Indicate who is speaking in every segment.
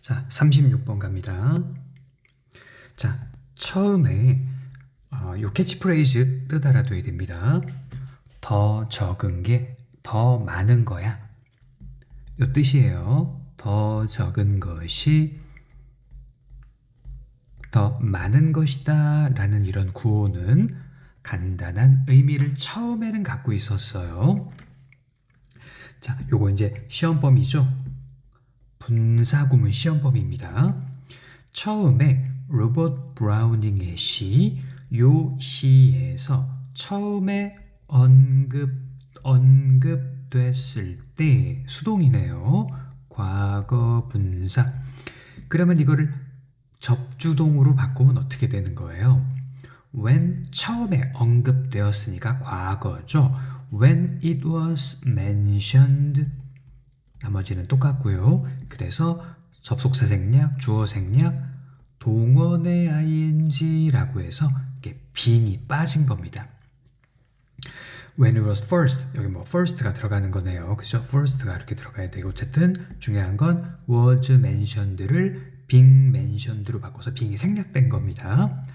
Speaker 1: 자, 36번 갑니다. 자, 처음에 요 캐치프레이즈 뜻 알아둬야 됩니다. 더 적은 게 더 많은 거야. 요 뜻이에요. 더 적은 것이 더 많은 것이다 라는 이런 구호는 간단한 의미를 처음에는 갖고 있었어요. 자, 요거 이제 시험범위죠. 분사구문 시험범위입니다. 처음에 로버트 브라우닝의 시, 요 시에서 처음에 언급됐을 때 수동이네요. 과거 분사. 그러면 이거를 접주동으로 바꾸면 어떻게 되는 거예요? when 처음에 언급되었으니까 과거죠. when it was mentioned. 나머지는 똑같고요. 그래서 접속사 생략, 주어 생략, 동원의 ing라고 해서 이게 being이 빠진 겁니다. When it was first, 여기 뭐 first가 들어가는 거네요. 그죠? first가 이렇게 들어가야 되고 어쨌든 중요한 건 was mentioned를 being mentioned로 바꿔서 being이 생략된 겁니다.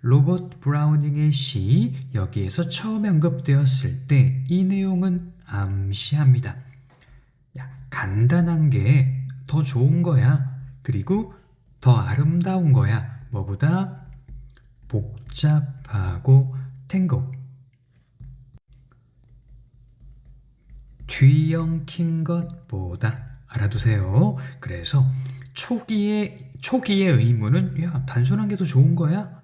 Speaker 1: 로버트 브라우닝의 시, 여기에서 처음에 언급되었을 때 이 내용은 암시합니다. 야, 간단한 게 더 좋은 거야. 그리고 더 아름다운 거야. 뭐보다 복잡하고 탱고 뒤엉킨 것보다. 알아두세요. 그래서 초기의 의문은 야, 단순한 게 더 좋은 거야.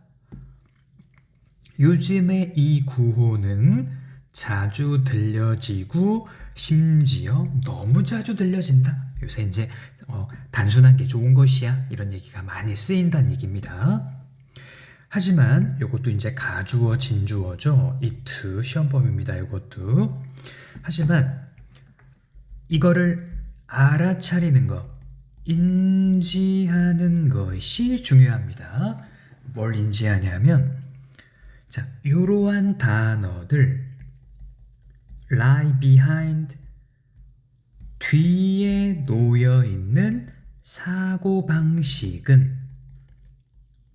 Speaker 1: 요즘에 이 구호는 자주 들려지고 심지어 너무 자주 들려진다. 요새 이제 단순한 게 좋은 것이야 이런 얘기가 많이 쓰인다는 얘기입니다. 하지만 이것도 이제 가주어 진주어죠. it 시험범위입니다. 이것도. 하지만 이거를 알아차리는 것, 인지하는 것이 중요합니다. 뭘 인지하냐면 자, 이러한 단어들 lie behind 뒤에 놓여 있는 사고방식은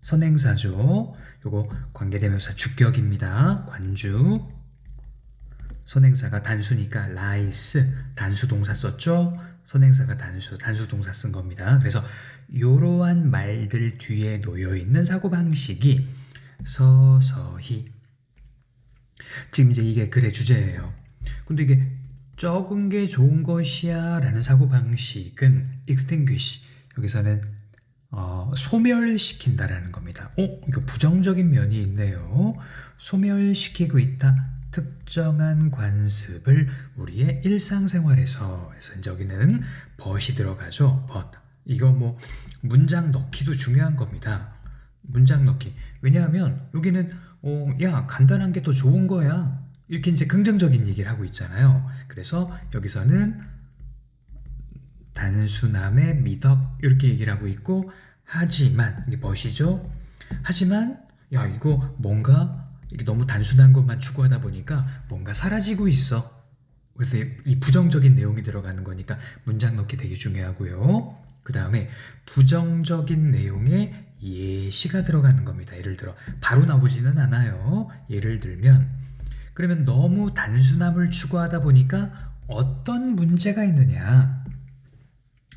Speaker 1: 선행사죠. 요거 관계대명사 주격입니다. 관주. 선행사가 단수니까 lies 단수 동사 썼죠. 선행사가 단수 동사 쓴 겁니다. 그래서 이러한 말들 뒤에 놓여 있는 사고방식이 서서히 지금 이제 이게 글의 주제예요. 근데 이게 적은 게 좋은 것이야 라는 사고방식은 extinguish 여기서는 소멸시킨다라는 겁니다. 이거 부정적인 면이 있네요. 소멸시키고 있다. 특정한 관습을 우리의 일상생활에서 해서 이제 여기는 but이 들어가죠. but. 이거 뭐 문장 넣기도 중요한 겁니다. 문장 넣기. 왜냐하면 여기는 야, 간단한 게 더 좋은 거야. 이렇게 이제 긍정적인 얘기를 하고 있잖아요. 그래서 여기서는 단순함의 미덕 이렇게 얘기를 하고 있고 하지만 이게 멋이죠. 하지만 야, 이거 뭔가 이게 너무 단순한 것만 추구하다 보니까 뭔가 사라지고 있어. 그래서 이 부정적인 내용이 들어가는 거니까 문장 넣기 되게 중요하고요. 그 다음에 부정적인 내용에 예시가 들어가는 겁니다. 예를 들어 바로 나오지는 않아요. 예를 들면 그러면 너무 단순함을 추구하다 보니까 어떤 문제가 있느냐.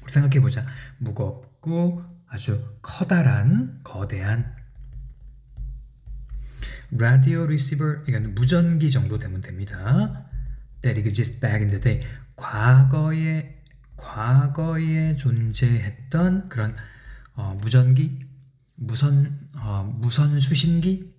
Speaker 1: 우리 생각해보자. 무겁고 아주 커다란 거대한 라디오 리시버, 이건 무전기 정도 되면 됩니다. That exists back in the day. 과거에 존재했던 그런 무전기, 무선 수신기.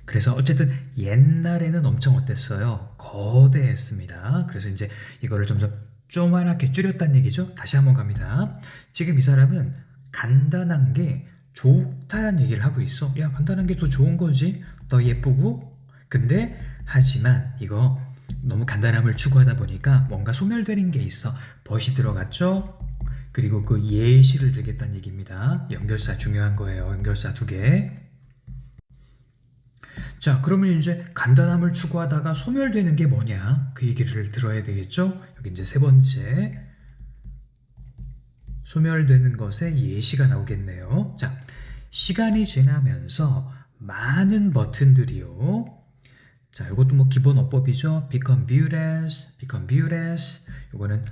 Speaker 1: 그래서 어쨌든 옛날에는 엄청 어땠어요? 거대했습니다. 그래서 이제 이거를 점점 조그맣게 줄였다는 얘기죠. 다시 한번 갑니다. 지금 이 사람은 간단한 게 좋다는 얘기를 하고 있어. 야, 간단한 게 더 좋은 거지. 더 예쁘고. 근데 하지만 이거 너무 간단함을 추구하다 보니까 뭔가 소멸되는 게 있어. 벗이 들어갔죠. 그리고 그 예시를 들겠다는 얘기입니다. 연결사 중요한 거예요. 연결사 2개. 자, 그러면 이제 간단함을 추구하다가 소멸되는 게 뭐냐? 그 얘기를 들어야 되겠죠? 여기 이제 세 번째. 소멸되는 것에 예시가 나오겠네요. 자, 시간이 지나면서 많은 버튼들이요. 자, 이것도 뭐 기본 어법이죠. become viewed as, become viewed as. 이거는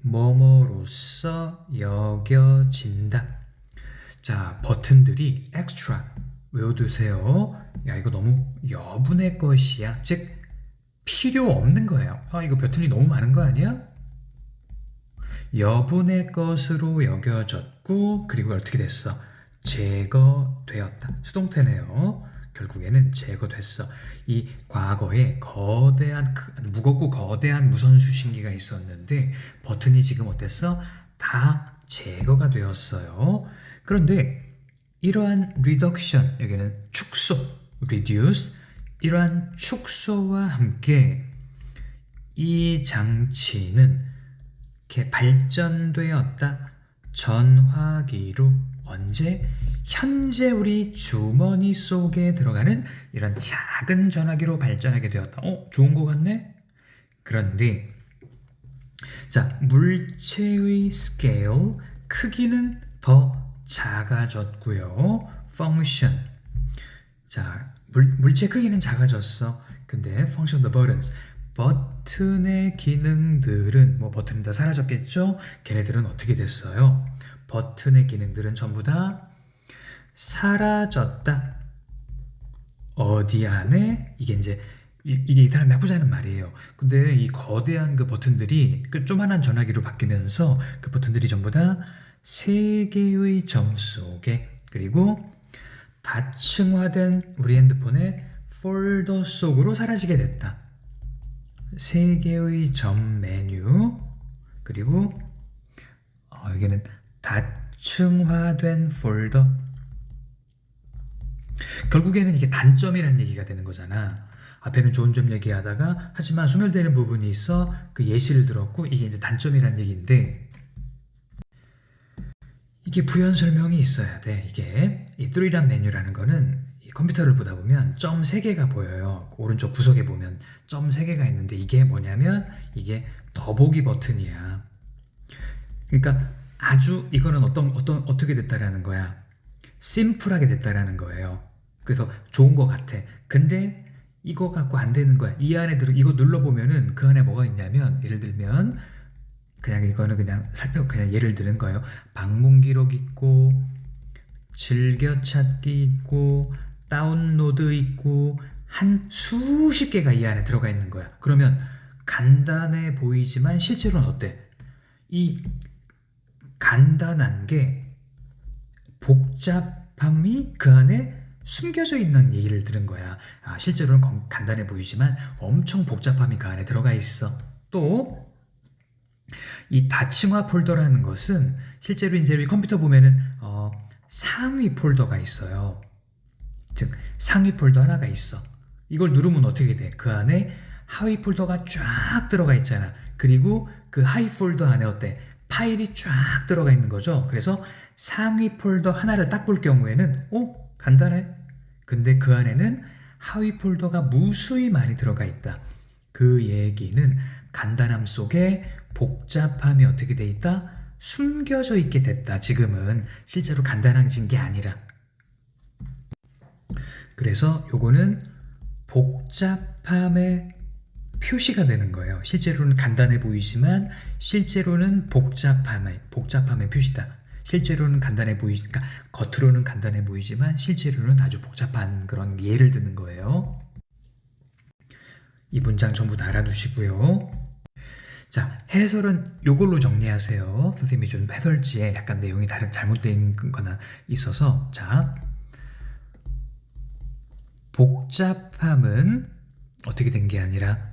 Speaker 1: 뭐뭐로서 여겨진다. 자, 버튼들이 extra 외워두세요. 야, 이거 너무 여분의 것이야. 즉 필요 없는 거예요. 아, 이거 버튼이 너무 많은 거 아니야? 여분의 것으로 여겨졌고, 그리고 어떻게 됐어? 제거되었다. 수동태네요. 결국에는 제거됐어. 이 과거에 거대한 무겁고 거대한 무선 수신기가 있었는데 버튼이 지금 어땠어? 다 제거가 되었어요. 그런데 이러한 reduction, 여기는 축소, reduce, 이러한 축소와 함께 이 장치는 이렇게 발전되었다. 전화기로 언제? 현재 우리 주머니 속에 들어가는 이런 작은 전화기로 발전하게 되었다. 좋은 거 같네? 그런데 자, 물체의 scale, 크기는 더 작아졌고요. function, 자, 물체 크기는 작아졌어. 근데 function the buttons, 버튼의 기능들은 뭐 버튼은 다 사라졌겠죠? 걔네들은 어떻게 됐어요? 버튼의 기능들은 전부 다 사라졌다. 어디 안에? 이게 이제 이게 이 사람이 하고자 하는 말이에요. 근데 이 거대한 그 버튼들이 그 조만한 전화기로 바뀌면서 그 버튼들이 전부 다 세 개의 점 속에, 그리고 다층화된 우리 핸드폰의 폴더 속으로 사라지게 됐다. 세 개의 점 메뉴, 그리고 여기는 다층화된 폴더. 결국에는 이게 단점이라는 얘기가 되는 거잖아. 앞에는 좋은 점 얘기하다가 하지만 소멸되는 부분이 있어 그 예시를 들었고, 이게 이제 단점이라는 얘기인데, 이게 부연 설명이 있어야 돼. 이게 이 3란 메뉴라는 거는 이 컴퓨터를 보다 보면 점 3개가 보여요. 오른쪽 구석에 보면 점 3개가 있는데 이게 뭐냐면 이게 더보기 버튼이야. 그러니까 아주 이거는 어떻게 됐다라는 거야. 심플하게 됐다라는 거예요. 그래서 좋은 거 같아. 근데 이거 갖고 안 되는 거야. 이 안에 이거 눌러보면은 그 안에 뭐가 있냐면, 예를 들면 그냥 이거는 그냥 그냥 예를 드는 거예요. 방문 기록 있고, 즐겨찾기 있고, 다운로드 있고, 한 수십 개가 이 안에 들어가 있는 거야. 그러면 간단해 보이지만 실제로는 어때? 이 간단한 게 복잡함이 그 안에 숨겨져 있는 얘기를 들은 거야. 실제로는 간단해 보이지만 엄청 복잡함이 그 안에 들어가 있어. 또 이 다층화 폴더라는 것은 실제로 이제 우리 컴퓨터 보면은 상위 폴더가 있어요. 즉 상위 폴더 하나가 있어. 이걸 누르면 어떻게 돼? 그 안에 하위 폴더가 쫙 들어가 있잖아. 그리고 그 하위 폴더 안에 어때? 파일이 쫙 들어가 있는 거죠. 그래서 상위 폴더 하나를 딱 볼 경우에는 간단해. 근데 그 안에는 하위 폴더가 무수히 많이 들어가 있다. 그 얘기는 간단함 속에 복잡함이 어떻게 돼 있다? 숨겨져 있게 됐다. 지금은 실제로 간단해진 게 아니라. 그래서 요거는 복잡함의 표시가 되는 거예요. 실제로는 간단해 보이지만 실제로는 복잡함의 표시다. 실제로는 간단해 그러니까 겉으로는 간단해 보이지만 실제로는 아주 복잡한 그런 예를 드는 거예요. 이 문장 전부 다 알아두시고요. 자, 해설은 요걸로 정리하세요. 선생님이 준 해설지에 약간 내용이 잘못된 거나 있어서, 자, 복잡함은 어떻게 된 게 아니라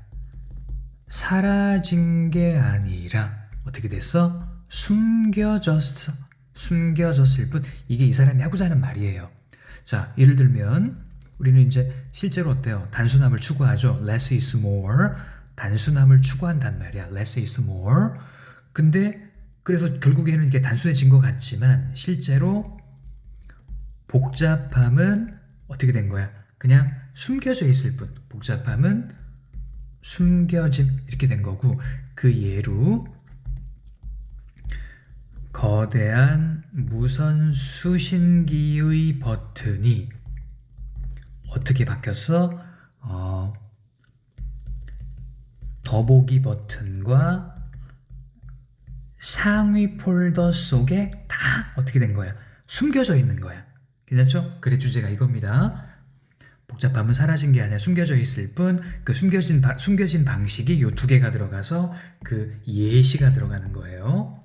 Speaker 1: 사라진 게 아니라 어떻게 됐어? 숨겨졌어. 숨겨졌을 뿐. 이게 이 사람이 하고자 하는 말이에요. 자, 예를 들면 우리는 이제 실제로 어때요? 단순함을 추구하죠. Less is more. 단순함을 추구한단 말이야. Less is more. 근데 그래서 결국에는 이게 단순해진 것 같지만 실제로 복잡함은 어떻게 된 거야? 그냥 숨겨져 있을 뿐. 복잡함은 숨겨짐 이렇게 된 거고, 그 예로 거대한 무선 수신기의 버튼이 어떻게 바뀌었어? 더보기 버튼과 상위 폴더 속에 다 어떻게 된 거야? 숨겨져 있는 거야. 괜찮죠? 글의 주제가 이겁니다. 복잡함은 사라진 게 아니라 숨겨져 있을 뿐, 그 숨겨진 방식이 이 두 개가 들어가서 그 예시가 들어가는 거예요.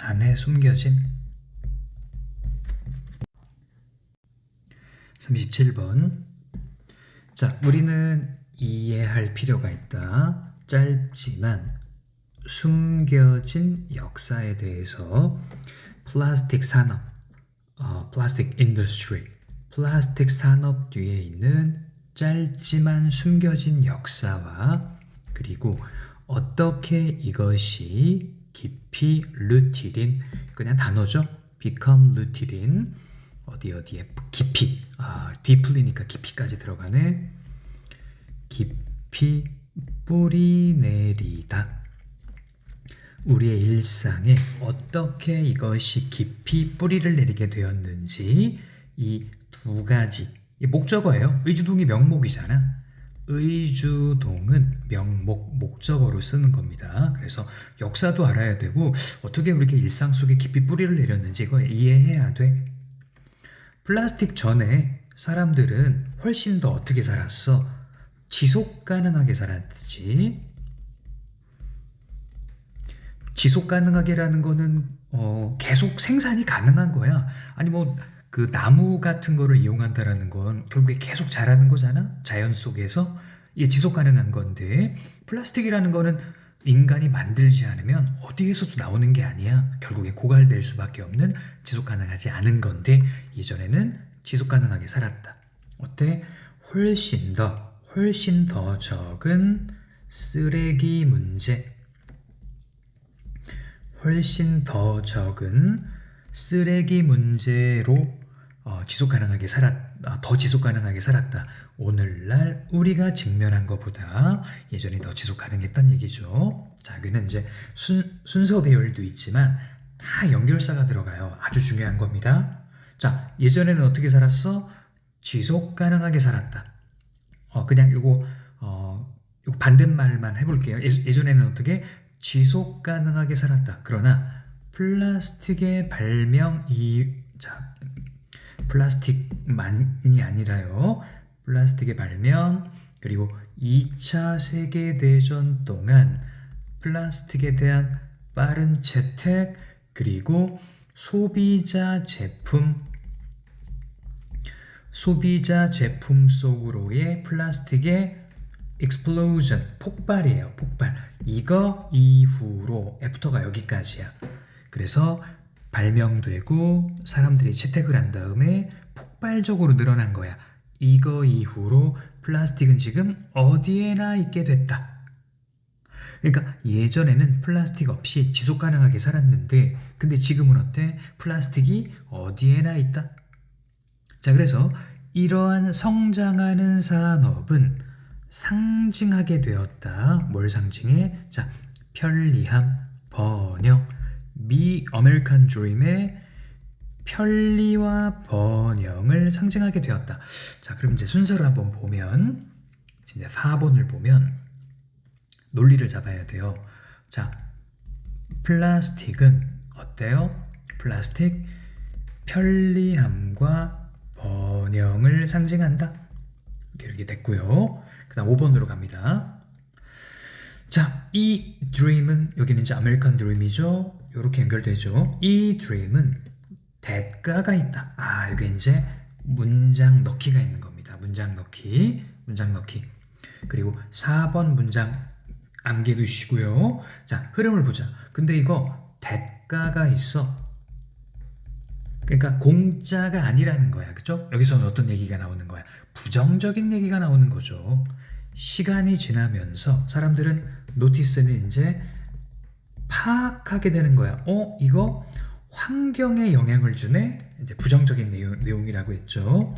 Speaker 1: 안에 숨겨진. 37번. 자, 우리는 이해할 필요가 있다. 짧지만 숨겨진 역사에 대해서 플라스틱 산업, 플라스틱 인더스트리, 플라스틱 산업 뒤에 있는 짧지만 숨겨진 역사와 그리고 어떻게 이것이 깊이 rooted, 그냥 단어죠. become rooted, 어디에 깊이, deeply니까 깊이까지 들어가네. 깊이 뿌리내리다. 우리의 일상에 어떻게 이것이 깊이 뿌리를 내리게 되었는지 이 두 가지, 이 목적어예요. 의주동이 명목이잖아. 의주동은 명목, 목적어로 쓰는 겁니다. 그래서 역사도 알아야 되고 어떻게 우리가 일상 속에 깊이 뿌리를 내렸는지 이거 이해해야 돼. 플라스틱 전에 사람들은 훨씬 더 어떻게 살았어? 지속 가능하게 살았지. 지속 가능하게라는 거는 계속 생산이 가능한 거야. 아니 뭐 그 나무 같은 거를 이용한다라는 건 결국에 계속 자라는 거잖아. 자연 속에서 이게 지속 가능한 건데 플라스틱이라는 거는 인간이 만들지 않으면 어디에서도 나오는 게 아니야. 결국에 고갈될 수밖에 없는 지속 가능하지 않은 건데 예전에는 지속 가능하게 살았다. 어때? 훨씬 더 적은 쓰레기 문제, 훨씬 더 적은 쓰레기 문제로 지속 가능하게 더 지속 가능하게 살았다. 오늘날 우리가 직면한 것보다 예전이 더 지속 가능했단 얘기죠. 자, 여기는 이제 순서 배열도 있지만 다 연결사가 들어가요. 아주 중요한 겁니다. 자, 예전에는 어떻게 살았어? 지속 가능하게 살았다. 그냥 요거 반대말만 해볼게요. 예전에는 어떻게? 지속 가능하게 살았다. 그러나 플라스틱의 발명 플라스틱만이 아니라요. 플라스틱의 발명 그리고 2차 세계대전 동안 플라스틱에 대한 빠른 채택 그리고 소비자 제품 속으로의 플라스틱의 explosion, 폭발이에요. 폭발. 이거 이후로 애프터가 여기까지야. 그래서 발명되고 사람들이 채택을 한 다음에 폭발적으로 늘어난 거야. 이거 이후로 플라스틱은 지금 어디에나 있게 됐다. 그러니까 예전에는 플라스틱 없이 지속 가능하게 살았는데 근데 지금은 어때? 플라스틱이 어디에나 있다. 자, 그래서 이러한 성장하는 산업은 상징하게 되었다. 뭘 상징해? 자, 편리함, 번영, 아메리칸 드림의 편리와 번영을 상징하게 되었다. 자, 그럼 이제 순서를 한번 보면 이제 4번을 보면 논리를 잡아야 돼요. 자, 플라스틱은 어때요? 플라스틱 편리함과 번영을 상징한다. 이렇게 됐고요. 그 다음 5번으로 갑니다. 자, 이 드림은 여기는 이제 아메리칸 드림이죠. 이렇게 연결되죠. 이 드림은 대가가 있다. 여기 이제 문장 넣기가 있는 겁니다. 문장 넣기. 그리고 4번 문장 암기해두시고요. 자, 흐름을 보자. 근데 이거 대가가 있어. 그러니까 공짜가 아니라는 거야. 그죠? 여기서는 어떤 얘기가 나오는 거야? 부정적인 얘기가 나오는 거죠. 시간이 지나면서 사람들은 노티스는 이제 파악하게 되는 거야. 이거 환경에 영향을 주네? 이제 부정적인 내용이라고 했죠.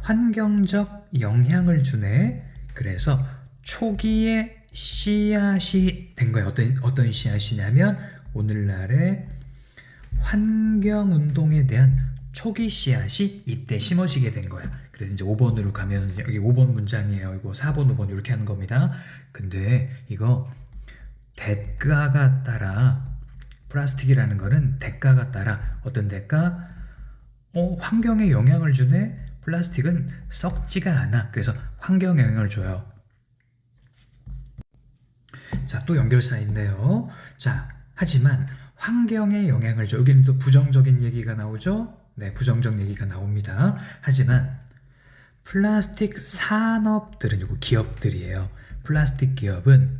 Speaker 1: 환경적 영향을 주네. 그래서 초기에 씨앗이 된 거예요. 어떤 씨앗이냐면 오늘날의 환경운동에 대한 초기 씨앗이 이때 심어지게 된 거야. 그래서 이제 5번으로 가면 여기 5번 문장이에요. 이거 4번, 5번 이렇게 하는 겁니다. 근데 이거 대가가 따라 플라스틱이라는 거는 대가가 따라 어떤 대가? 환경에 영향을 주네? 플라스틱은 썩지가 않아. 그래서 환경에 영향을 줘요. 자, 또 연결사 있네요. 자, 하지만 환경에 영향을 줘. 여기는 또 부정적인 얘기가 나오죠? 네, 부정적 얘기가 나옵니다. 하지만 플라스틱 산업들은 이거 기업들이에요. 플라스틱 기업은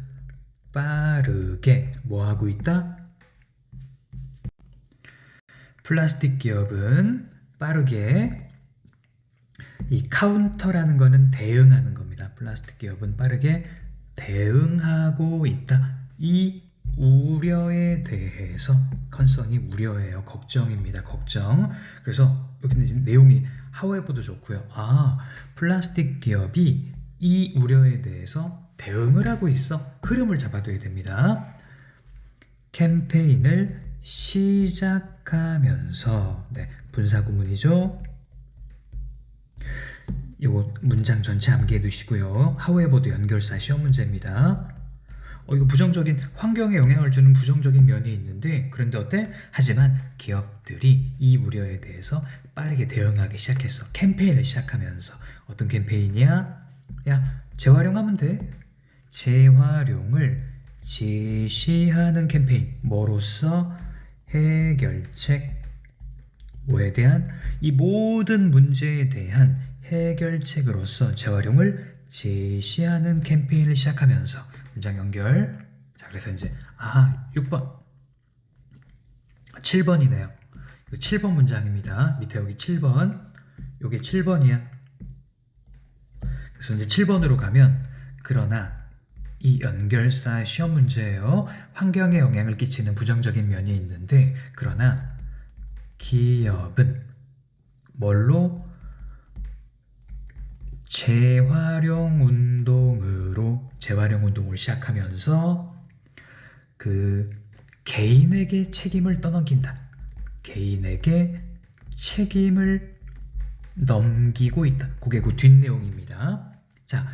Speaker 1: 빠르게 뭐 하고 있다? 플라스틱 기업은 빠르게 이 카운터라는 거는 대응하는 겁니다. 플라스틱 기업은 빠르게 대응하고 있다. 이 우려에 대해서 컨선이 우려예요. 걱정입니다. 걱정. 그래서 여기는 이제 내용이 however도 좋고요. 플라스틱 기업이 이 우려에 대해서 대응을 하고 있어. 흐름을 잡아둬야 됩니다. 캠페인을 시작하면서 분사구문이죠. 요거 문장 전체 암기해 두시고요. however도 연결사 시험 문제입니다. 이거 부정적인 환경에 영향을 주는 부정적인 면이 있는데 그런데 어때? 하지만 기업들이 이 우려에 대해서 빠르게 대응하기 시작했어. 캠페인을 시작하면서 어떤 캠페인이야? 야, 재활용하면 돼. 재활용을 제시하는 캠페인. 뭐로써? 해결책. 뭐에 대한? 이 모든 문제에 대한 해결책으로서 재활용을 제시하는 캠페인을 시작하면서 문장 연결. 자, 그래서 이제 6번 7번이네요. 7번 문장입니다. 밑에 여기 7번. 여기 7번이야. 그래서 이제 7번으로 가면 그러나 이 연결사 시험 문제예요. 환경에 영향을 끼치는 부정적인 면이 있는데 그러나 기업은 뭘로? 재활용 운동을 시작하면서 그 개인에게 책임을 떠넘긴다. 개인에게 책임을 넘기고 있다. 그게 그 뒷내용입니다. 자,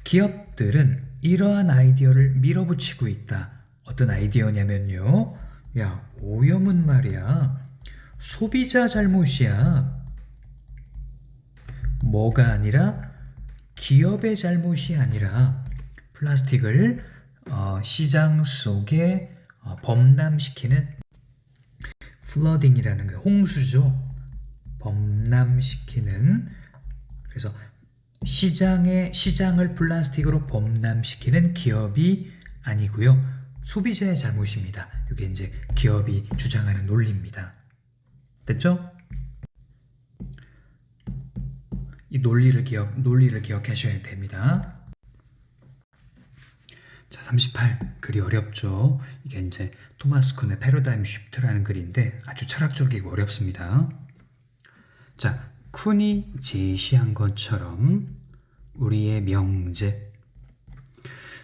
Speaker 1: 기업들은 이러한 아이디어를 밀어붙이고 있다. 어떤 아이디어냐면요. 야, 오염은 말이야. 소비자 잘못이야. 뭐가 아니라 기업의 잘못이 아니라 플라스틱을 시장 속에 범람시키는 플러딩이라는 거 홍수죠. 범람시키는 그래서 시장을 플라스틱으로 범람시키는 기업이 아니고요. 소비자의 잘못입니다. 이게 이제 기업이 주장하는 논리입니다. 됐죠? 이 논리를 기억하셔야 됩니다. 자, 38 글이 어렵죠. 이게 이제 토마스 쿤의 패러다임 쉬프트라는 글인데 아주 철학적이고 어렵습니다. 자, 쿤이 제시한 것처럼 우리의 명제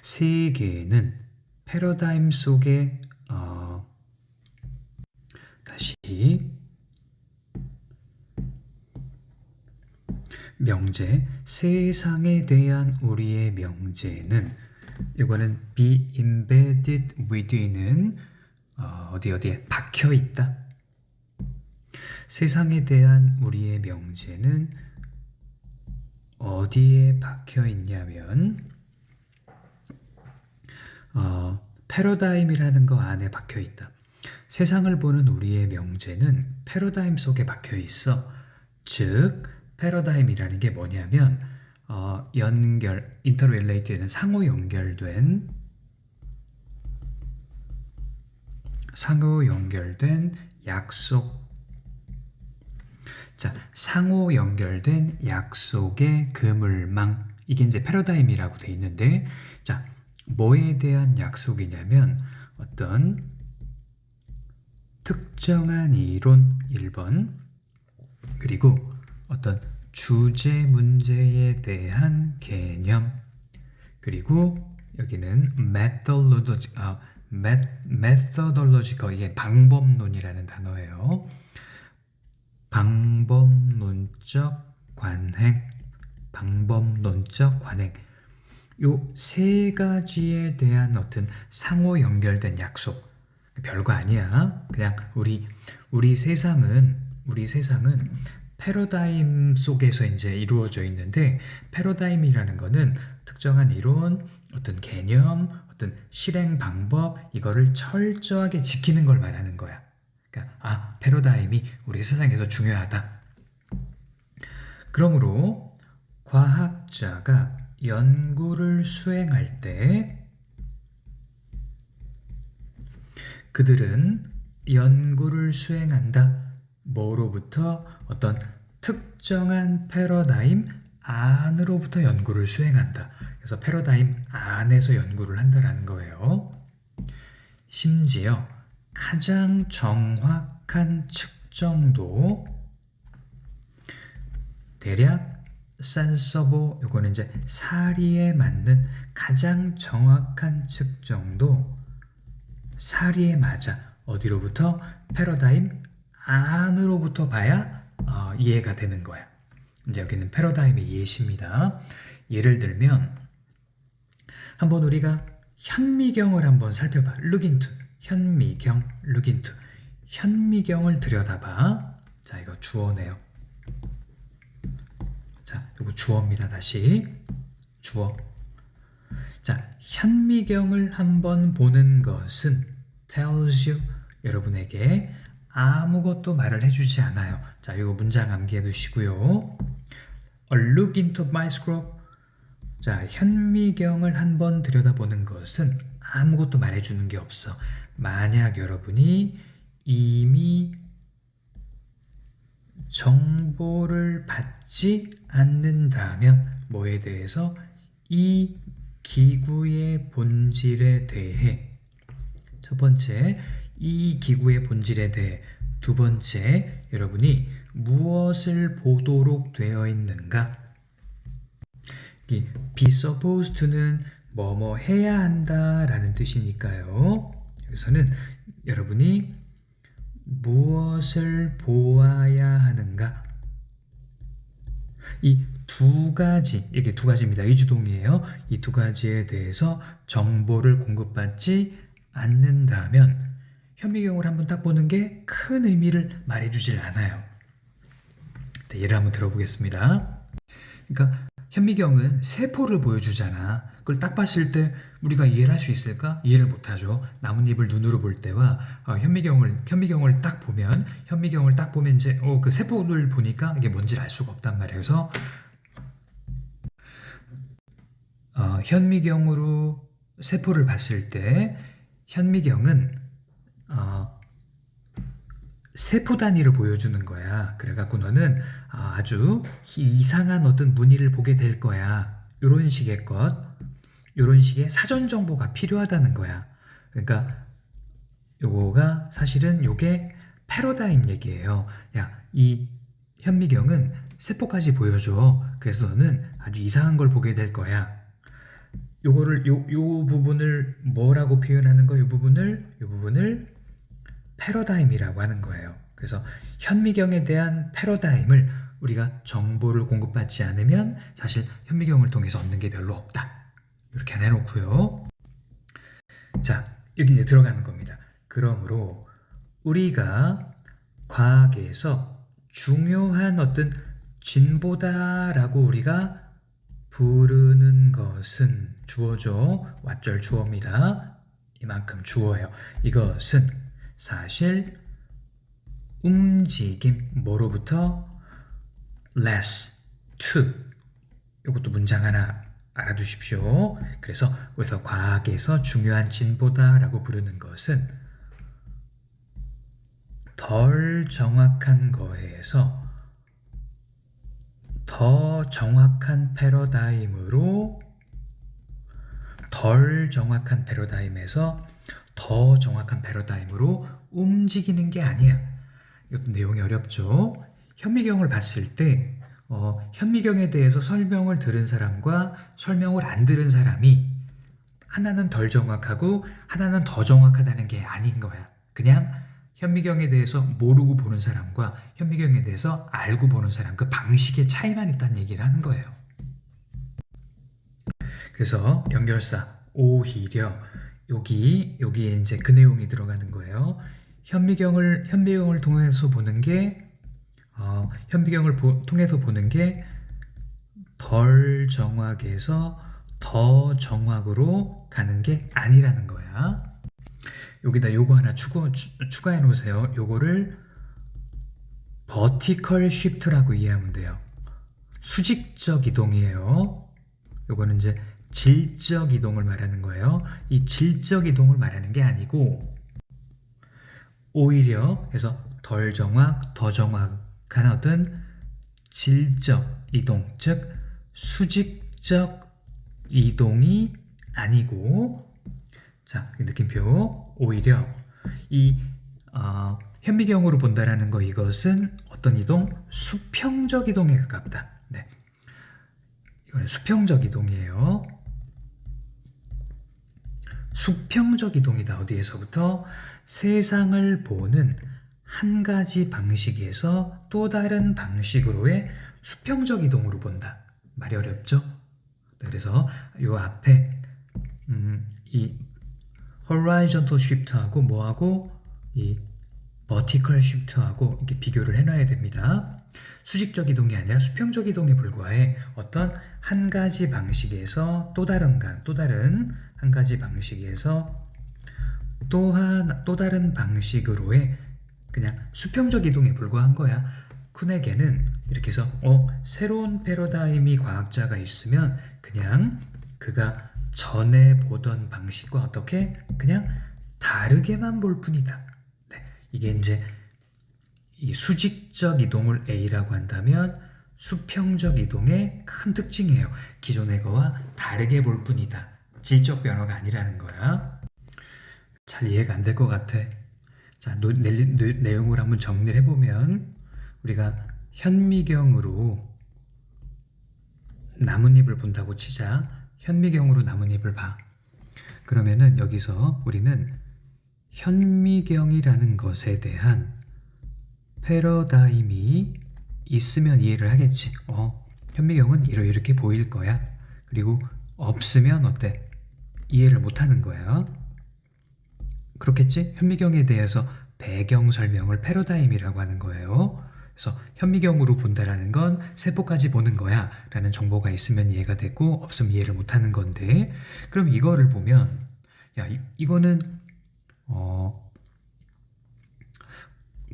Speaker 1: 세계는 패러다임 속에 다시 명제 세상에 대한 우리의 명제는 이거는 be embedded within은 어디에 박혀 있다. 세상에 대한 우리의 명제는 어디에 박혀 있냐면 패러다임이라는 거 안에 박혀 있다. 세상을 보는 우리의 명제는 패러다임 속에 박혀 있어. 즉 패러다임이라는 게 뭐냐면 인터릴레이트에는 상호 연결된 약속. 자, 상호 연결된 약속의 그물망. 이게 이제 패러다임이라고 돼 있는데, 자, 뭐에 대한 약속이냐면 어떤 특정한 이론 1번 그리고 어떤 주제 문제에 대한 개념 그리고 여기는 methodological, 이게 방법론이라는 단어예요. 방법론적 관행, 방법론적 관행. 요 세 가지에 대한 어떤 상호 연결된 약속. 별거 아니야. 그냥 우리 세상은 패러다임 속에서 이제 이루어져 있는데, 패러다임이라는 거는 특정한 이론, 어떤 개념, 어떤 실행 방법, 이거를 철저하게 지키는 걸 말하는 거야. 그러니까 패러다임이 우리 세상에서 중요하다. 그러므로 과학자가 연구를 수행할 때 그들은 연구를 수행한다. 뭐로부터? 어떤 특정한 패러다임 안으로부터 연구를 수행한다. 그래서 패러다임 안에서 연구를 한다라는 거예요. 심지어 가장 정확한 측정도, 대략 sensible, 요거는 이제 사리에 맞는 가장 정확한 측정도, 사리에 맞아. 어디로부터? 패러다임 안으로부터 봐야 이해가 되는 거야. 이제 여기는 패러다임의 예시입니다. 예를 들면 한번 우리가 현미경을 한번 살펴봐. look into. 현미경, look into. 현미경을 들여다봐. 자, 이거 주어네요. 자, 이거 주어입니다. 다시 주어. 자, 현미경을 한번 보는 것은 tells you, 여러분에게 아무것도 말을 해주지 않아요. 자, 이거 문장 암기해 두시고요. A look into microscope. 자, 현미경을 한번 들여다보는 것은 아무것도 말해주는 게 없어. 만약 여러분이 이미 정보를 받지 않는다면 뭐에 대해서? 이 기구의 본질에 대해. 첫 번째, 이 기구의 본질에 대해. 두 번째, 여러분이 무엇을 보도록 되어 있는가? 이 be supposed to는 뭐뭐 해야 한다 라는 뜻이니까요. 여기서는 여러분이 무엇을 보아야 하는가? 이 두 가지, 이게 두 가지입니다. 의주동이에요. 이 두 가지에 대해서 정보를 공급받지 않는다면 현미경을 한번 딱 보는 게 큰 의미를 말해주질 않아요. 예를 한번 들어보겠습니다. 그러니까 현미경은 세포를 보여주잖아. 그걸 딱 봤을 때 우리가 이해를 할 수 있을까? 이해를 못하죠. 나뭇잎을 눈으로 볼 때와 현미경을 딱 보면 이제 그 세포를 보니까 이게 뭔지를 알 수가 없단 말이에요. 그래서 현미경으로 세포를 봤을 때 현미경은 세포 단위로 보여주는 거야. 그래갖고 너는 아주 이상한 어떤 무늬를 보게 될 거야. 이런 식의 사전 정보가 필요하다는 거야. 그러니까 요거가 사실은 요게 패러다임 얘기예요. 야, 이 현미경은 세포까지 보여줘. 그래서 너는 아주 이상한 걸 보게 될 거야. 요거를 요 부분을 뭐라고 표현하는 거? 요 부분을 패러다임이라고 하는 거예요. 그래서 현미경에 대한 패러다임을 우리가 정보를 공급받지 않으면 사실 현미경을 통해서 얻는 게 별로 없다. 이렇게 해놓고요. 자, 여기 이제 들어가는 겁니다. 그러므로 우리가 과학에서 중요한 어떤 진보다라고 우리가 부르는 것은 주어죠. 왓절 주어입니다. 이만큼 주어예요. 이것은 사실 움직임, 뭐로부터? less to. 이것도 문장 하나 알아두십시오. 그래서 과학에서 중요한 진보다라고 부르는 것은 덜 정확한 거에서 더 정확한 패러다임으로, 덜 정확한 패러다임에서 더 정확한 패러다임으로 움직이는 게 아니야. 이것도 내용이 어렵죠. 현미경을 봤을 때 현미경에 대해서 설명을 들은 사람과 설명을 안 들은 사람이 하나는 덜 정확하고 하나는 더 정확하다는 게 아닌 거야. 그냥 현미경에 대해서 모르고 보는 사람과 현미경에 대해서 알고 보는 사람, 그 방식의 차이만 있다는 얘기를 하는 거예요. 그래서 연결사 오히려 여기에 이제 그 내용이 들어가는 거예요. 현미경을 통해서 보는 게 통해서 보는 게 덜 정확에서 더 정확으로 가는 게 아니라는 거야. 여기다 요거 하나 추가해 놓으세요. 요거를 vertical shift라고 이해하면 돼요. 수직적 이동이에요. 요거는 이제 질적 이동을 말하는 거예요. 이 질적 이동을 말하는 게 아니고 오히려 해서 덜 정확, 더 정확한 어떤 질적 이동, 즉 수직적 이동이 아니고, 자, 느낌표 오히려 이 현미경으로 본다라는 거, 이것은 어떤 이동? 수평적 이동에 가깝다. 네, 이거는 수평적 이동이에요. 수평적 이동이다. 어디에서부터? 세상을 보는 한 가지 방식에서 또 다른 방식으로의 수평적 이동으로 본다. 말이 어렵죠? 그래서 요 앞에 이 horizontal shift하고 뭐하고 이 vertical shift하고 이렇게 비교를 해놔야 됩니다. 수직적 이동이 아니라 수평적 이동에 불과해 어떤 한 가지 방식에서 또 다른 한 가지 방식에서 또 다른 방식으로의 그냥 수평적 이동에 불과한 거야. 쿤에게는 이렇게 해서 새로운 패러다임이 과학자가 있으면 그냥 그가 전에 보던 방식과 어떻게 그냥 다르게만 볼 뿐이다. 네, 이게 이제 이 수직적 이동을 A라고 한다면 수평적 이동의 큰 특징이에요. 기존의 거와 다르게 볼 뿐이다. 질적 변화가 아니라는 거야. 잘 이해가 안 될 것 같아. 자, 내용을 한번 정리를 해보면 우리가 현미경으로 나뭇잎을 본다고 치자. 현미경으로 나뭇잎을 봐. 그러면은 여기서 우리는 현미경이라는 것에 대한 패러다임이 있으면 이해를 하겠지. 현미경은 이렇게 보일 거야. 그리고 없으면 어때? 이해를 못하는 거야. 그렇겠지? 현미경에 대해서 배경 설명을 패러다임이라고 하는 거예요. 그래서 현미경으로 본다라는 건 세포까지 보는 거야 라는 정보가 있으면 이해가 되고 없으면 이해를 못하는 건데, 그럼 이거를 보면 이거는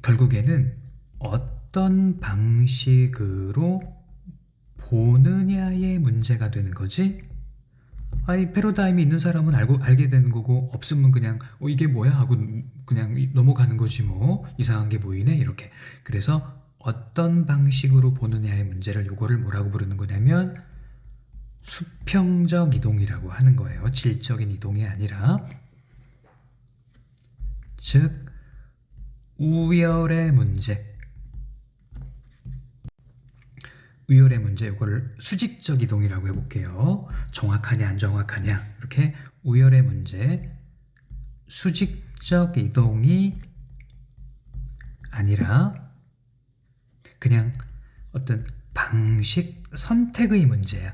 Speaker 1: 결국에는 어떤 방식으로 보느냐의 문제가 되는 거지. 아니, 패러다임이 있는 사람은 알게 되는 거고 없으면 그냥 이게 뭐야 하고 그냥 넘어가는 거지 뭐. 이상한 게 보이네 이렇게. 그래서 어떤 방식으로 보느냐의 문제를 요거를 뭐라고 부르는 거냐면 수평적 이동이라고 하는 거예요. 질적인 이동이 아니라. 즉 우열의 문제, 이거를 수직적 이동이라고 해볼게요. 정확하냐 안 정확하냐, 이렇게 우열의 문제, 수직적 이동이 아니라 그냥 어떤 방식 선택의 문제야.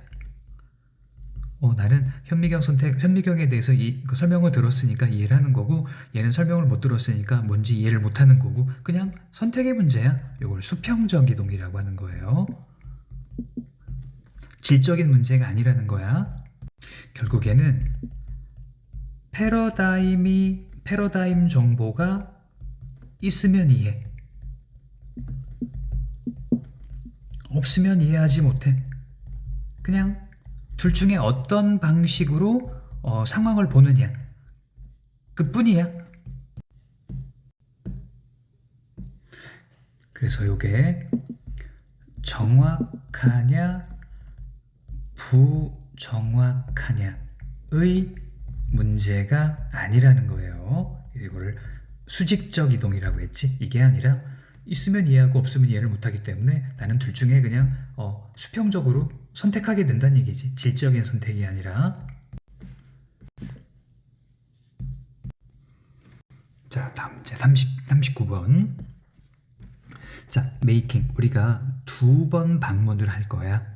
Speaker 1: 나는 현미경에 대해서 그 설명을 들었으니까 이해를 하는 거고, 얘는 설명을 못 들었으니까 뭔지 이해를 못 하는 거고, 그냥 선택의 문제야. 이걸 수평적 이동이라고 하는 거예요. 질적인 문제가 아니라는 거야. 결국에는 패러다임 정보가 있으면 이해, 없으면 이해하지 못해. 그냥 둘 중에 어떤 방식으로 상황을 보느냐, 그뿐이야. 그래서 이게 정확하냐 부정확하냐의 문제가 아니라는 거예요. 이거를 수직적 이동이라고 했지. 이게 아니라 있으면 이해하고 없으면 이해를 못하기 때문에 나는 둘 중에 그냥 수평적으로 선택하게 된다는 얘기지. 질적인 선택이 아니라. 자, 다음 이제 39번. 자, making. 우리가 2번 방문을 할 거야.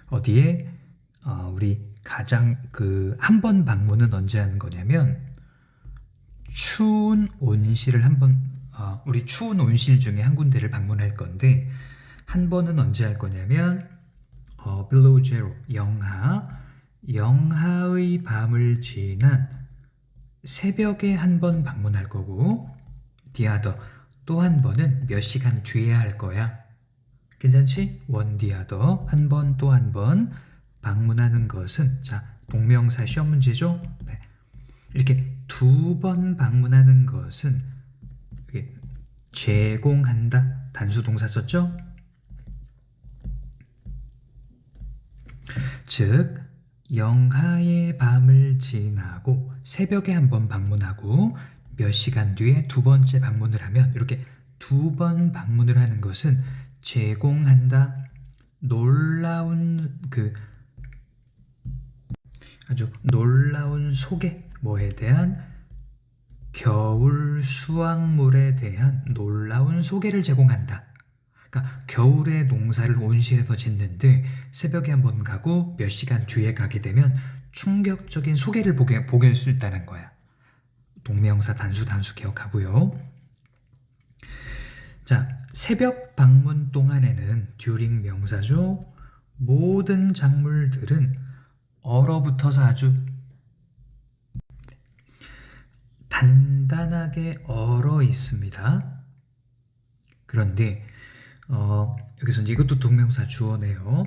Speaker 1: 어디에? 우리 가장 한 번 방문은 언제 하는 거냐면 추운 온실을 우리 추운 온실 중에 한 군데를 방문할 건데 한 번은 언제 할 거냐면 below zero, 영하의 밤을 지난 새벽에 한 번 방문할 거고 the other, 또 한 번은 몇 시간 뒤에 할 거야. 괜찮지? one the other, 한 번 또 한 번 방문하는 것은, 자, 동명사 시험 문제죠? 네. 이렇게 2번 방문하는 것은 이렇게 제공한다, 단수 동사 썼죠? 즉 영하의 밤을 지나고 새벽에 한 번 방문하고 몇 시간 뒤에 2번째 방문을 하면, 이렇게 2번 방문을 하는 것은 제공한다, 놀라운 아주 놀라운 소개, 뭐에 대한? 겨울 수확물에 대한 놀라운 소개를 제공한다. 그러니까 겨울에 농사를 온실에서 짓는데 새벽에 한번 가고 몇 시간 뒤에 가게 되면 충격적인 소개를 보게 할 수 있다는 거야. 동명사 단수 기억하고요. 자, 새벽 방문 동안에는 during 명사죠. 모든 작물들은 얼어붙어서 아주 단단하게 얼어 있습니다. 그런데 여기서 이제 이것도 동명사 주어네요.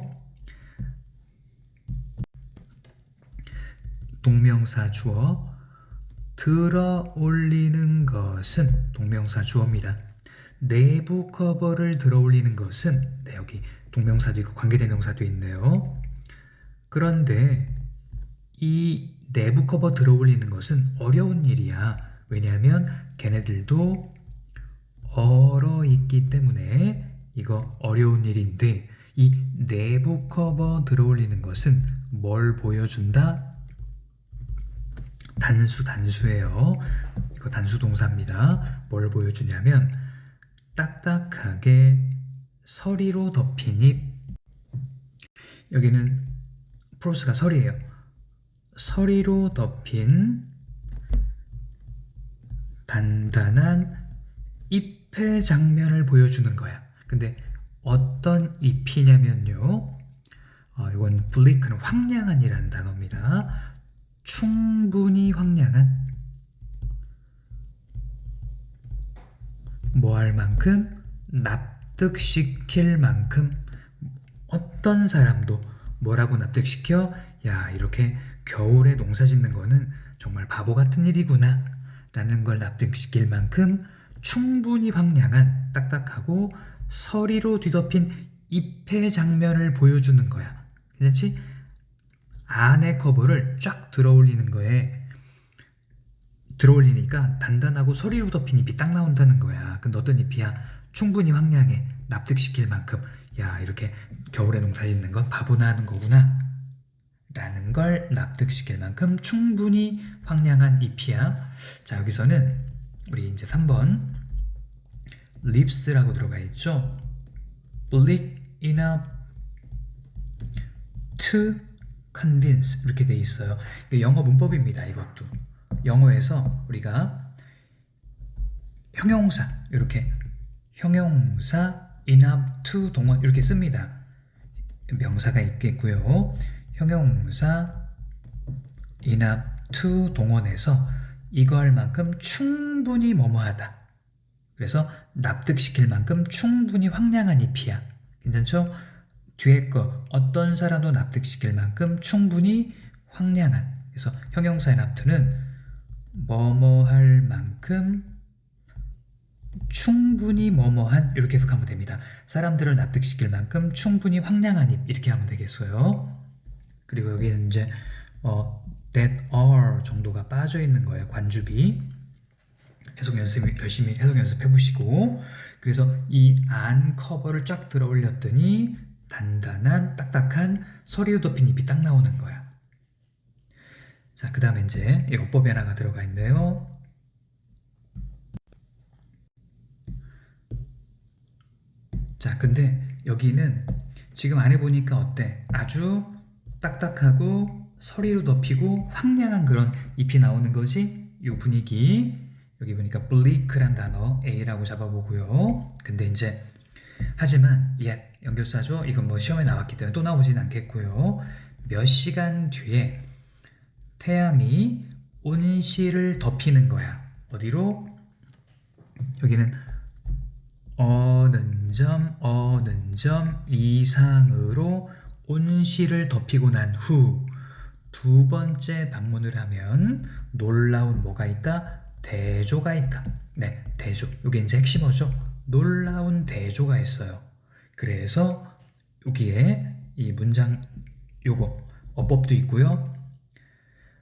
Speaker 1: 동명사 주어, 들어 올리는 것은 동명사 주어입니다. 내부 커버를 들어 올리는 것은, 네, 여기 동명사도 있고 관계대명사도 있네요. 그런데 이 내부 커버 들어 올리는 것은 어려운 일이야. 왜냐하면 걔네들도 얼어 있기 때문에 이거 어려운 일인데, 이 내부 커버 들어 올리는 것은 뭘 보여준다? 단수예요. 이거 단수 동사입니다. 뭘 보여주냐면 딱딱하게 서리로 덮인 잎. 여기는 프로스가 서리예요. 서리로 덮인 단단한 잎의 장면을 보여주는 거야. 근데 어떤 잎이냐면요, 이건 bleak는 황량한이라는 단어입니다. 충분히 황량한, 뭐 할 만큼? 납득시킬 만큼. 어떤 사람도 뭐라고 납득시켜? 야, 이렇게 겨울에 농사 짓는 거는 정말 바보 같은 일이구나 라는 걸 납득시킬 만큼 충분히 황량한, 딱딱하고 서리로 뒤덮인 잎의 장면을 보여주는 거야. 괜찮지? 안에 커버를 쫙 들어 올리는 거에, 들어 올리니까 단단하고 서리로 덮인 잎이 딱 나온다는 거야. 근데 어떤 잎이야? 충분히 황량해. 납득시킬 만큼. 야, 이렇게 겨울에 농사 짓는 건 바보나 하는 거구나 라는 걸 납득시킬 만큼 충분히 황량한 잎이야. 자, 여기서는 우리 이제 3번 leaves라고 들어가 있죠. bleak enough to convince, 이렇게 돼 있어요. 영어 문법입니다. 이것도 영어에서 우리가 형용사, 이렇게 형용사 enough to 동원 이렇게 씁니다. 명사가 있겠고요. 형용사 enough to 동원해서 이거 할 만큼 충분히 뭐뭐하다. 그래서 납득시킬 만큼 충분히 황량한 잎이야. 괜찮죠? 뒤에 거 어떤 사람도 납득시킬 만큼 충분히 황량한. 그래서 형용사 enough to는 뭐뭐 할 만큼 충분히 뭐뭐한, 이렇게 해석하면 됩니다. 사람들을 납득시킬 만큼 충분히 황량한 잎, 이렇게 하면 되겠어요. 그리고 여기는 이제 that are 정도가 빠져 있는 거예요. 관주비. 해석 열심히 해석 연습해 보시고, 그래서 이 안 커버를 쫙 들어 올렸더니 단단한 딱딱한 서리로 덮인 잎이 딱 나오는 거야. 자, 그 다음에 이제 어법이 하나가 들어가 있네요. 자, 근데 여기는 지금 안 해보니까 어때? 아주 딱딱하고 서리로 덮이고 황량한 그런 잎이 나오는 거지? 이 분위기. 여기 보니까 bleak란 단어 A라고 잡아보고요. 근데 이제 하지만 연결사죠. 이건 뭐 시험에 나왔기 때문에 또 나오진 않겠고요. 몇 시간 뒤에 태양이 온실을 덮이는 거야. 어디로? 여기는 어느 점 이상으로 온실을 덮이고 난 후 두 번째 방문을 하면 놀라운 뭐가 있다? 대조가 있다. 네, 대조. 이게 이제 핵심어죠. 놀라운 대조가 있어요. 그래서 여기에 이 문장 요거 어법도 있고요.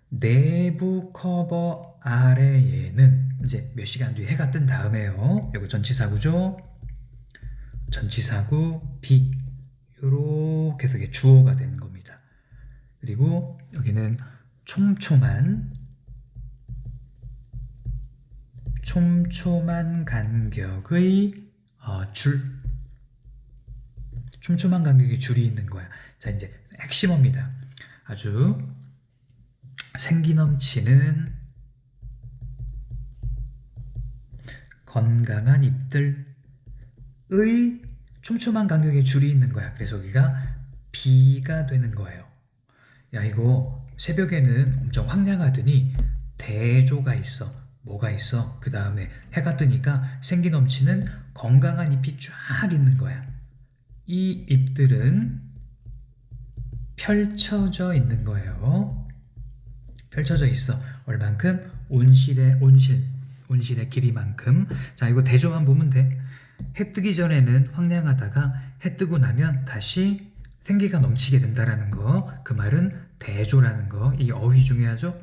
Speaker 1: 내부 커버 아래에는 이제 몇 시간 뒤에 해가 뜬 다음에요. 요거 전치사구죠. 전치사구 be 요렇게 해서 이게 주어가 되는 겁니다. 그리고 여기는 촘촘한 간격의 줄. 촘촘한 간격의 줄이 있는 거야. 자, 이제 핵심어입니다. 아주 생기 넘치는 건강한 잎들의 촘촘한 간격의 줄이 있는 거야. 그래서 여기가 B가 되는 거예요. 야, 이거 새벽에는 엄청 황량하더니 대조가 있어. 뭐가 있어? 그 다음에 해가 뜨니까 생기 넘치는 건강한 잎이 쫙 있는 거야. 이 잎들은 펼쳐져 있는 거예요. 펼쳐져 있어. 얼만큼? 온실의 길이만큼. 자, 이거 대조만 보면 돼. 해 뜨기 전에는 황량하다가 해 뜨고 나면 다시 생기가 넘치게 된다라는 거. 그 말은 대조라는 거. 이 어휘 중요하죠?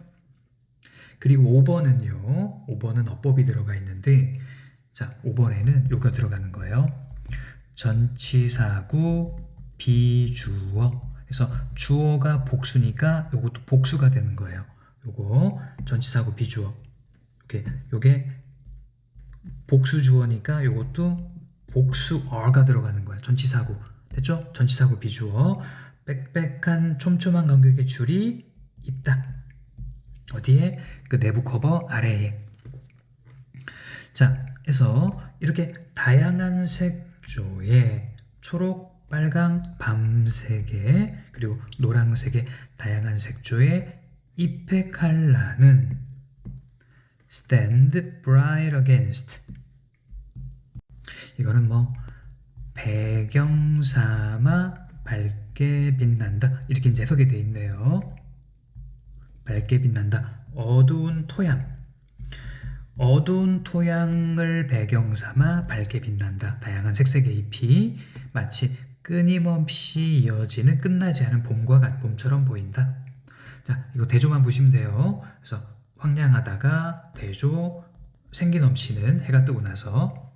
Speaker 1: 그리고 5번은요. 5번은 어법이 들어가 있는데, 자, 5번에는 요가 들어가는 거예요. 전치사구 비주어. 그래서 주어가 복수니까 요것도 복수가 되는 거예요. 요거 전치사구 비주어. 요게 복수 주어니까 요것도 복수어가 들어가는 거야. 전치사구. 됐죠? 전치사구 비주어. 빽빽한 촘촘한 간격의 줄이 있다. 어디에? 그 내부 커버 아래에. 자, 해서 이렇게 다양한 색조의 초록, 빨강, 밤색의 그리고 노란색의 다양한 색조의 잎의 컬러는 stand bright against. 이거는 뭐 배경 삼아 밝게 빛난다. 이렇게 이제 해석이 되어 있네요. 밝게 빛난다. 어두운 토양을 배경 삼아 밝게 빛난다. 다양한 색색의 잎이 마치 끊임없이 이어지는 끝나지 않은 봄처럼 보인다. 자, 이거 대조만 보시면 돼요. 그래서 황량하다가 대조, 생기 넘치는 해가 뜨고 나서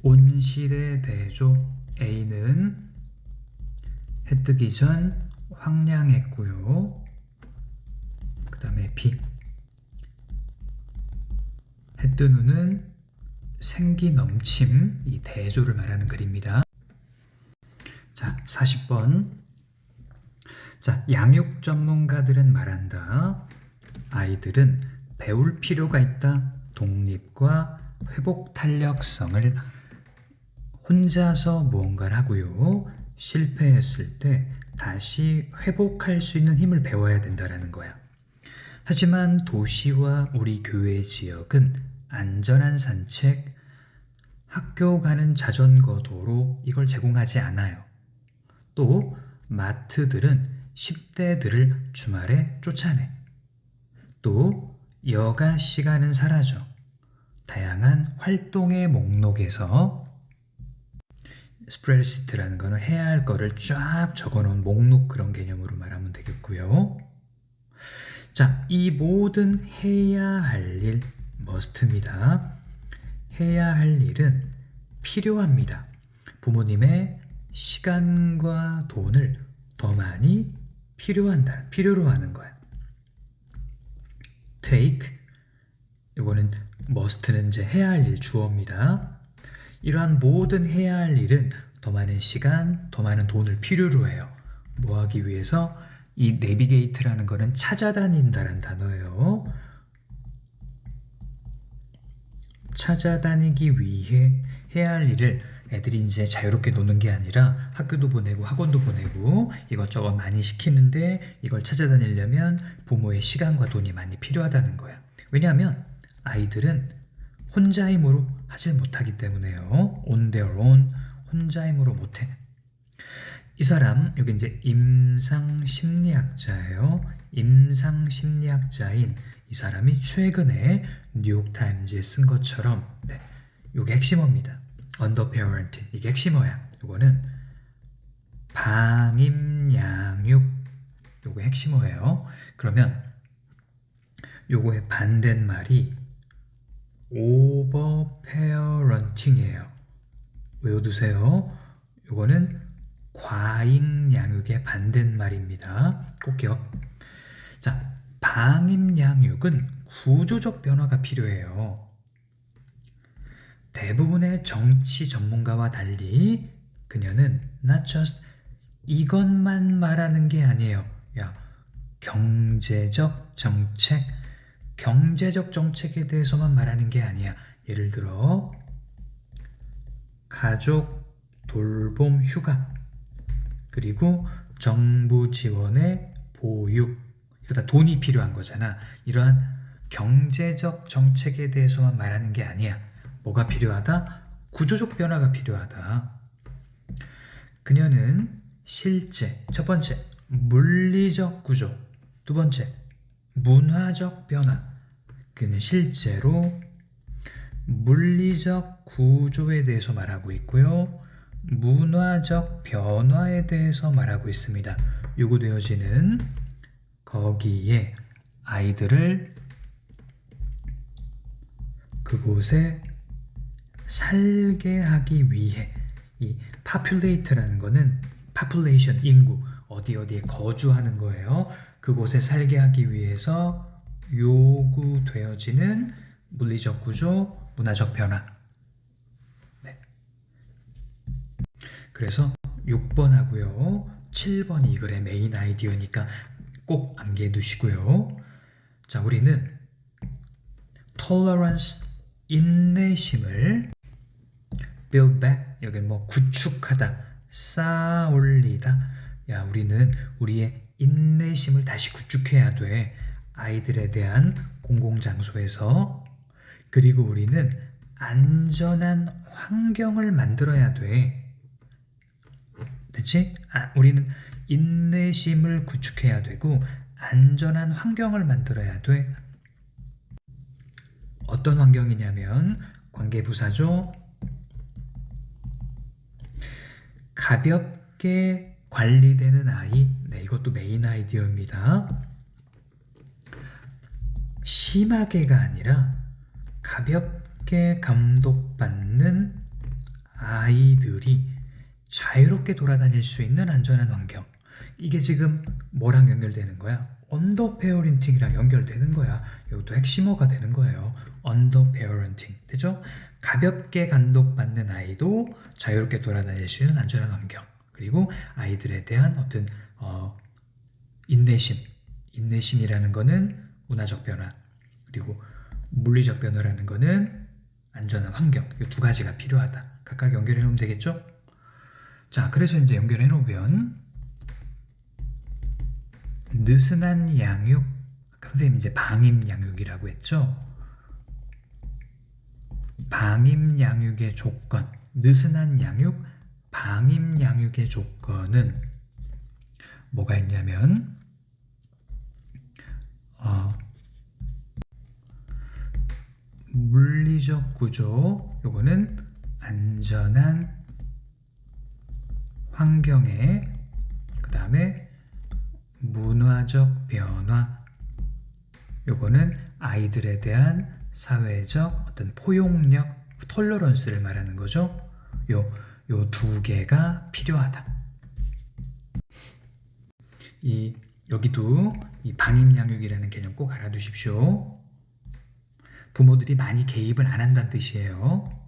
Speaker 1: 온실의 대조 A는 해 뜨기 전 황량했고요. 그 다음에 B 해 뜬 후는 생기 넘침, 이 대조를 말하는 글입니다. 자, 40번. 자, 양육 전문가들은 말한다. 아이들은 배울 필요가 있다. 독립과 회복 탄력성을 혼자서 무언가를 하고요. 실패했을 때 다시 회복할 수 있는 힘을 배워야 된다는 거야. 하지만 도시와 우리 교회 지역은 안전한 산책, 학교 가는 자전거 도로 이걸 제공하지 않아요. 또 마트들은 10대들을 주말에 쫓아내. 또 여가 시간은 사라져. 다양한 활동의 목록에서 스프레드시트라는 거는 해야 할 거를 쫙 적어놓은 목록 그런 개념으로 말하면 되겠고요. 자, 이 모든 해야 할 일, must입니다. 해야 할 일은 필요합니다. 부모님의 시간과 돈을 더 많이 필요로 하는 거야. take, 이거는 must는 이제 해야 할 일 주어입니다. 이러한 모든 해야 할 일은 더 많은 시간, 더 많은 돈을 필요로 해요. 뭐 하기 위해서? 이 navigate라는 거는 찾아다닌다는 단어예요. 찾아다니기 위해 해야 할 일을 애들이 이제 자유롭게 노는 게 아니라 학교도 보내고 학원도 보내고 이것저것 많이 시키는데 이걸 찾아다니려면 부모의 시간과 돈이 많이 필요하다는 거야. 왜냐하면 아이들은 혼자 힘으로 하질 못하기 때문에요. on their own, 혼자 힘으로 못해. 이 사람 여기 이제 임상심리학자예요. 임상심리학자인 이 사람이 최근에 뉴욕타임즈에 쓴 것처럼 이게 핵심어입니다. underparenting 이게 핵심어야. 이거는 방임양육 요거 핵심어예요. 그러면 요거의 반대말이 overparenting이에요. 외워두세요. 요거는 과잉양육의 반대말입니다. 꼭 기억. 자, 방임양육은 구조적 변화가 필요해요. 대부분의 정치 전문가와 달리 그녀는 not just 이것만 말하는 게 아니에요. 야, 경제적 정책에 대해서만 말하는 게 아니야. 예를 들어 가족 돌봄 휴가 그리고 정부 지원의 보육 이거 다 돈이 필요한 거잖아. 이러한 경제적 정책에 대해서만 말하는 게 아니야. 뭐가 필요하다? 구조적 변화가 필요하다. 그녀는 실제 첫 번째 물리적 구조, 두 번째 문화적 변화. 그는 실제로 물리적 구조에 대해서 말하고 있고요. 문화적 변화에 대해서 말하고 있습니다. 요구되어지는 거기에 아이들을 그곳에 살게 하기 위해 이 populate라는 거는 population, 인구, 어디에 거주하는 거예요. 그곳에 살게 하기 위해서 요구되어지는 물리적 구조, 문화적 변화. 네. 그래서 6번 하고요. 7번이 이 글의 메인 아이디어니까 꼭 암기해 두시고요. 자, 우리는 tolerance, 인내심을 build back, 여기는 뭐 구축하다, 쌓아 올리다. 야, 우리는 우리의 인내심을 다시 구축해야 돼. 아이들에 대한 공공장소에서. 그리고 우리는 안전한 환경을 만들어야 돼. 됐지? 우리는 인내심을 구축해야 되고 안전한 환경을 만들어야 돼. 어떤 환경이냐면 관계부사죠. 가볍게 관리되는 아이. 네, 이것도 메인 아이디어입니다. 심하게가 아니라 가볍게 감독받는 아이들이 자유롭게 돌아다닐 수 있는 안전한 환경. 이게 지금 뭐랑 연결되는 거야? 언더페어런팅이랑 연결되는 거야. 이것도 핵심어가 되는 거예요. 언더페어런팅. 되죠? 가볍게 감독받는 아이도 자유롭게 돌아다닐 수 있는 안전한 환경. 그리고 아이들에 대한 어떤 인내심이라는 거는 문화적 변화. 그리고 물리적 변화라는 거는 안전한 환경. 이 두 가지가 필요하다. 각각 연결해 놓으면 되겠죠? 자, 그래서 이제 연결해 놓으면 느슨한 양육, 선생님 이제 방임 양육이라고 했죠? 방임 양육의 조건, 느슨한 양육, 방임 양육의 조건은 뭐가 있냐면 물리적 구조, 요거는 안전한 환경에, 그 다음에 문화적 변화, 요거는 아이들에 대한 사회적 어떤 포용력, 톨러런스를 말하는 거죠. 요 두 개가 필요하다. 여기도 이 방임양육이라는 개념 꼭 알아두십시오. 부모들이 많이 개입을 안 한다는 뜻이에요.